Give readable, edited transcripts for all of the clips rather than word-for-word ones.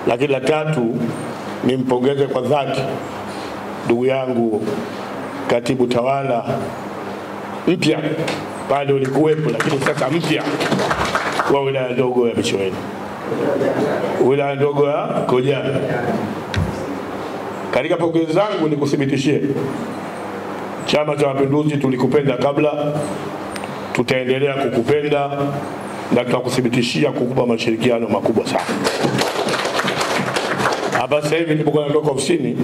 Lakini la tatu, nimpongeze kwa dhati ndugu yangu katibu tawala mpya, bado ulikuwepo lakini sasa mpya, wa wilaya ndogo ya Micheweni, wilaya ndogo ya Kojani. Katika pongezi zangu nikuthibitishie, Chama cha Mapinduzi tulikupenda kabla, tutaendelea kukupenda na tutakuthibitishia kukupa mashirikiano makubwa sana. Hapa sasa hivi nilipokuwa natoka ofisini,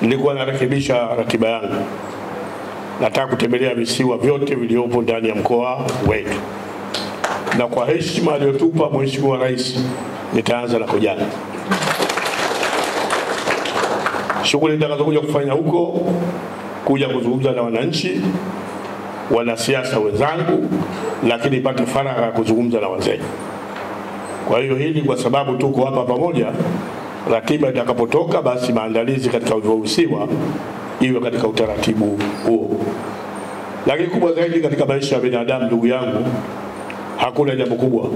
nilikuwa narekebisha ratiba yangu. Nataka kutembelea visiwa vyote vilivyopo ndani ya mkoa wetu. Na kwa heshima aliyotupa Mheshimiwa Rais, nitaanza na Kojani. Shughuli nitakazokuja kufanya huko, kuja kuzungumza na wananchi, wanasiasa wenzangu, lakini pate faragha ya kuzungumza na wazee. Kwa hiyo hili, kwa sababu tuko hapa pamoja, ratiba itakapotoka basi maandalizi katika visiwa iwe katika utaratibu huo. Lakini kubwa zaidi katika maisha ya binadamu, ndugu yangu, hakuna jambo kubwa,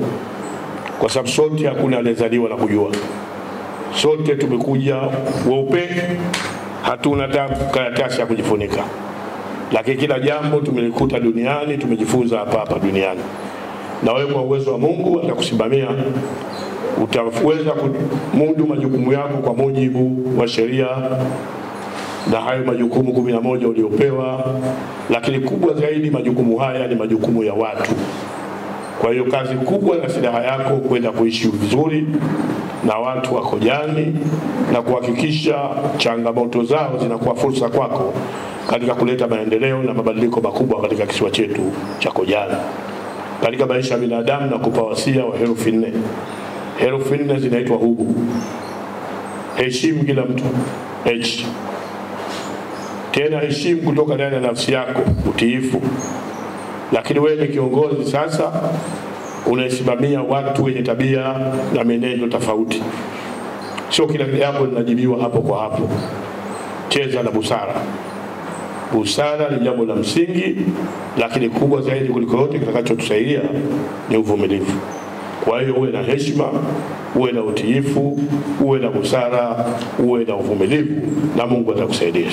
kwa sababu sote hakuna aliyezaliwa na kujua. Sote tumekuja weupe, hatuna karatasi ya kujifunika. Lakini kila jambo tumelikuta duniani, tumejifunza hapa duniani. Na wewe kwa uwezo wa Mungu atakusimamia, utaweza kumudu majukumu yako kwa mujibu wa sheria na hayo majukumu 11 uliopewa. Lakini kubwa zaidi, majukumu haya ni majukumu ya watu. Kwa hiyo kazi kubwa na silaha yako kwenda kuishi vizuri na watu wa Kojani na kuhakikisha changamoto zao zinakuwa fursa kwako katika kuleta maendeleo na mabadiliko makubwa katika kisiwa chetu cha Kojani. Katika maisha ya binadamu na kupa wasia wa herufi 4. Herufi 4 zinaitwa hubu. Heshimu kila mtu. H. Tena heshimu kutoka ndani ya nafsi yako, utiifu. Lakini wewe ni kiongozi sasa, unasimamia watu wenye tabia na menendo tofauti. Sio kila jambo linajibiwa hapo kwa hapo. Cheza na busara. Busara ni jambo la msingi, lakini kubwa zaidi kuliko yote kitakachotusaidia ni uvumilivu. Kwa hiyo uwe na heshima, uwe na utiifu, uwe na busara, uwe na uvumilivu, na Mungu atakusaidia.